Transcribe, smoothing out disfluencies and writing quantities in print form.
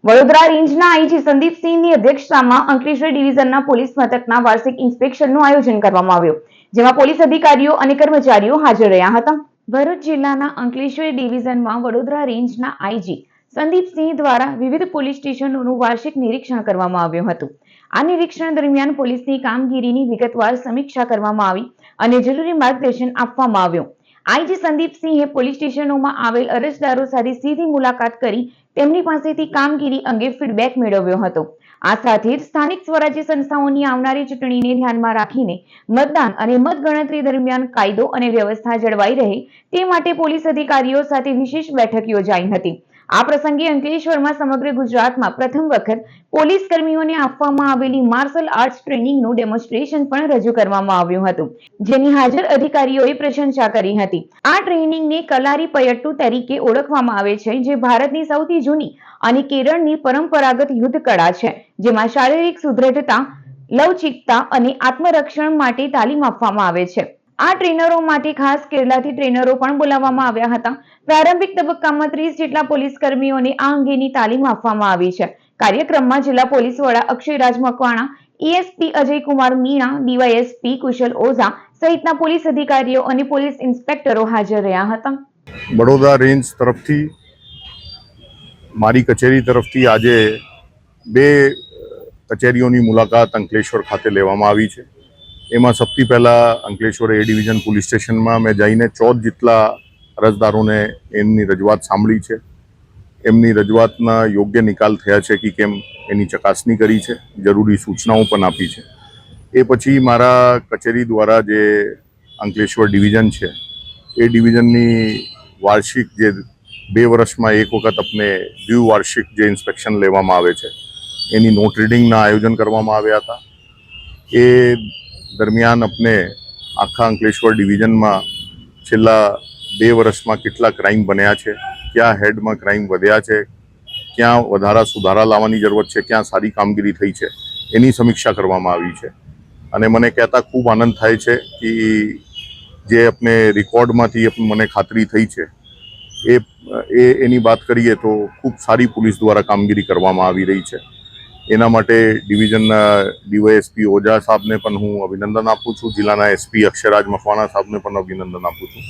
વડોદરા રેન્જના આઈજી સંદીપસિંહની અધ્યક્ષતામાં અંકલેશ્વર ડિવિઝનના પોલીસ મથકના વાર્ષિક ઇન્સ્પેક્શનનું આયોજન કરવામાં આવ્યું, જેમાં પોલીસ અધિકારીઓ અને કર્મચારીઓ હાજર રહ્યા હતા. ભરૂચ જિલ્લાના અંકલેશ્વર ડિવિઝનમાં વડોદરા રેન્જના આઈજી સંદીપસિંહ દ્વારા વિવિધ પોલીસ સ્ટેશનોનું વાર્ષિક નિરીક્ષણ કરવામાં આવ્યું હતું. આ નિરીક્ષણ દરમિયાન પોલીસની કામગીરીની વિગતવાર સમીક્ષા કરવામાં આવી અને જરૂરી માર્ગદર્શન આપવામાં આવ્યું. આઈજી સંદીપસિંહે પોલીસ સ્ટેશનોમાં આવેલ અરજદારો સાથે સીધી મુલાકાત કરી તેમની પાસેથી કામગીરી અંગે ફીડબેક મેળવ્યો હતો. આ સાથે જ સ્થાનિક સ્વરાજ્ય સંસ્થાઓની આવનારી ચૂંટણીને ધ્યાનમાં રાખીને મતદાન અને મતગણતરી દરમિયાન કાયદો અને વ્યવસ્થા જળવાઈ રહે તે માટે પોલીસ અધિકારીઓ સાથે વિશેષ બેઠક યોજાઈ હતી. આ પ્રસંગે અંકલેશ્વરમાં સમગ્ર ગુજરાતમાં પ્રથમ વખત પોલીસ કર્મીઓને આપવામાં આવેલી માર્શલ આર્ટ્સ ટ્રેનિંગનું ડેમોન્સ્ટ્રેશન પણ રજૂ કરવામાં આવ્યું હતું, જેની હાજર અધિકારીઓએ પ્રશંસા કરી હતી. આ ટ્રેનિંગને કલારી પયટ્ટુ તરીકે ઓળખવામાં આવે છે, જે ભારતની સૌથી જૂની અને કેરળની પરંપરાગત યુદ્ધ કળા છે, જેમાં શારીરિક સુદૃઢતા, લવચિકતા અને આત્મરક્ષણ માટે તાલીમ આપવામાં આવે છે. આ ટ્રેનરો માટે ખાસ કેરળથી ટ્રેનરો પણ બોલાવવામાં આવ્યા હતા. પ્રારંભિક તબક્કામાં 30 જેટલા પોલીસ કર્મીઓને આ અંગેની તાલીમ આપવામાં આવી છે. કાર્યક્રમમાં જિલ્લા પોલીસ વડા અક્ષયરાજ મકવાણા, એએસપી અજયકુમાર મીણા, ડીવાયએસપી કુશલ ઓઝા સહિતના પોલીસ અધિકારીઓ અને પોલીસ ઇન્સ્પેક્ટરો હાજર રહ્યા હતા. વડોદરા રેન્જ તરફથી મારી કચેરી તરફથી આજે બે કચેરીઓની મુલાકાત અંકલેશ્વર ખાતે લેવામાં આવી છે. એમાં સૌથી પહેલાં અંકલેશ્વર એ ડિવિઝન પોલીસ સ્ટેશનમાં મેં જઈને 14 જેટલા અરજદારોને એમની રજૂઆત સાંભળી છે. એમની રજૂઆતના યોગ્ય નિકાલ થયા છે કે કેમ એની ચકાસણી કરી છે, જરૂરી સૂચનાઓ પણ આપી છે. એ પછી મારા કચેરી દ્વારા જે અંકલેશ્વર ડિવિઝન છે એ ડિવિઝનની વાર્ષિક જે 2 વર્ષમાં એક વખત આપણે દ્વિવાર્ષિક જે ઇન્સ્પેક્શન લેવામાં આવે છે એની નોટ રીડિંગના આયોજન કરવામાં આવ્યા હતા. એ દરમિયાન આપણે આખા અંકલેશ્વર ડિવિઝનમાં છેલ્લા 2 વર્ષમાં કેટલા ક્રાઇમ બન્યા છે, ક્યાં હેડમાં ક્રાઇમ વધ્યા છે, ક્યાં વધારા સુધારા લાવવાની જરૂરત છે, ક્યાં સારી કામગીરી થઈ છે, એની સમીક્ષા કરવામાં આવી છે. અને મને કહેતા ખૂબ આનંદ થાય છે કે જે આપણે રેકોર્ડમાંથી મને ખાતરી થઈ છે એની વાત કરીએ તો ખૂબ સારી પોલીસ દ્વારા કામગીરી કરવામાં આવી રહી છે. એના માટે ડિવિઝનના ડીવાયએસપી ઓઝા સાહેબને પણ હું અભિનંદન આપું છું. જિલ્લાના એસપી અક્ષયરાજ મકવાણા સાહેબને પણ અભિનંદન આપું છું.